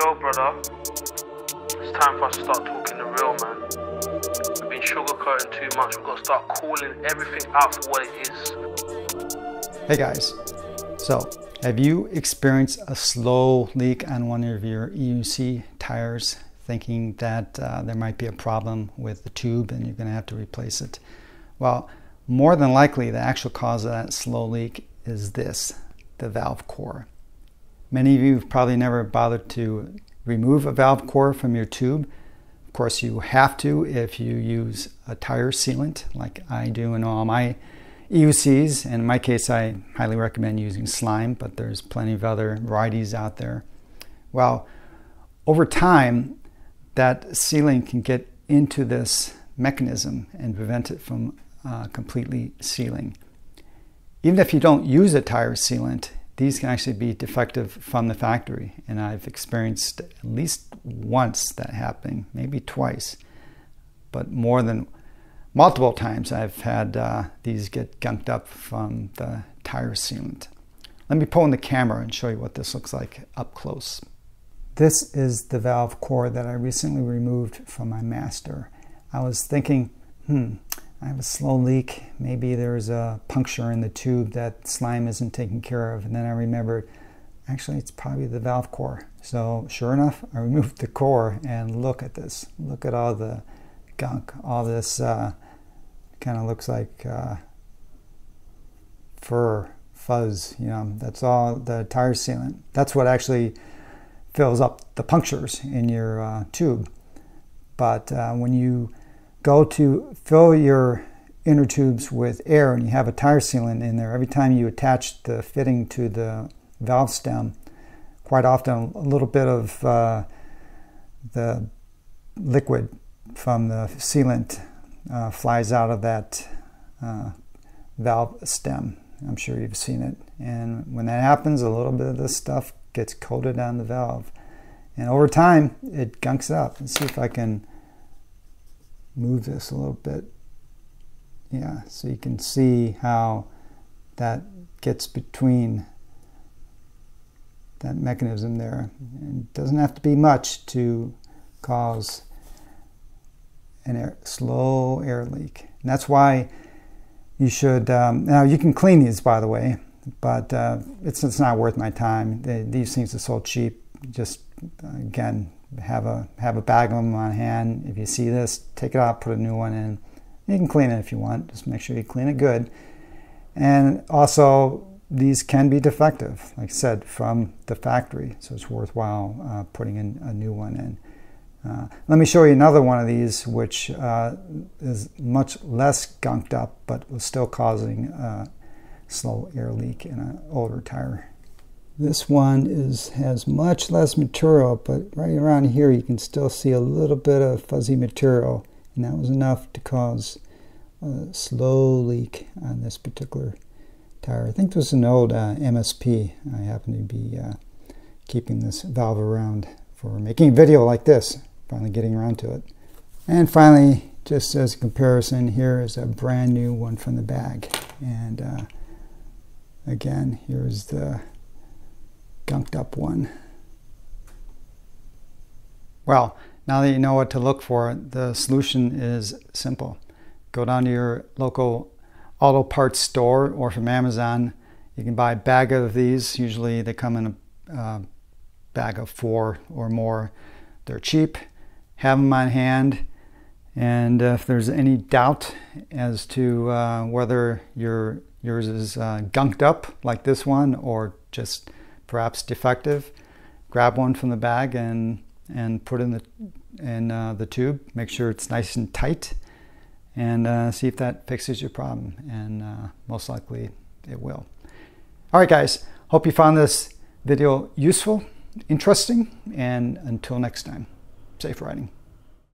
Yo, brother, it's time for us to start talking the real, man. We've been sugarcoating too much. We've got to start calling everything out for what it is. Hey guys, so have you experienced a slow leak on one of your EUC tires, thinking that there might be a problem with the tube and you're going to have to replace it? Well, more than likely the actual cause of that slow leak is this, the valve core. Many of you have probably never bothered to remove a valve core from your tube. Of course, you have to if you use a tire sealant like I do in all my EUCs. And in my case, I highly recommend using slime, but there's plenty of other varieties out there. Well, over time, that sealing can get into this mechanism and prevent it from completely sealing. Even if you don't use a tire sealant, these can actually be defective from the factory, and I've experienced at least once that happening, maybe twice, but more than multiple times I've had these get gunked up from the tire sealant. Let me pull in the camera and show you what this looks like up close. This is the valve core that I recently removed from my Master. I was thinking, I have a slow leak. Maybe there's a puncture in the tube that slime isn't taking care of. And then I remembered, actually, it's probably the valve core. So sure enough, I removed the core and look at this. Look at all the gunk. All this kind of looks like fur, fuzz, you know, that's all the tire sealant. That's what actually fills up the punctures in your tube. But when you go to fill your inner tubes with air and you have a tire sealant in there, every time you attach the fitting to the valve stem, quite often a little bit of the liquid from the sealant flies out of that valve stem. I'm sure you've seen it. And when that happens, a little bit of this stuff gets coated on the valve. And over time, it gunks it up. Let's see if I can move this a little bit. Yeah, so you can see how that gets between that mechanism there. And it doesn't have to be much to cause a slow air leak. And that's why you should, now you can clean these, by the way, but it's not worth my time. These things are so cheap. Just, again, have a bag of them on hand. If you see this, take it out, put a new one in. You can clean it if you want. Just make sure you clean it good. And also, these can be defective, like I said, from the factory. So it's worthwhile putting in a new one in. Let me show you another one of these, which is much less gunked up, but was still causing a slow air leak in an older tire. This one has much less material, but right around here you can still see a little bit of fuzzy material, and that was enough to cause a slow leak on this particular tire. I think this was an old MSP. I happen to be keeping this valve around for making a video like this, finally getting around to it. And finally, just as a comparison, here is a brand new one from the bag. And again, here's the gunked up one. Well, now that you know what to look for, the solution is simple. Go down to your local auto parts store, or from Amazon. You can buy a bag of these. Usually they come in a bag of 4 or more. They're cheap. Have them on hand. And if there's any doubt as to whether yours is gunked up like this one, or just perhaps defective, grab one from the bag and put in the tube. Make sure it's nice and tight, and see if that fixes your problem. And most likely it will. All right, guys. Hope you found this video useful, interesting, and until next time, safe riding.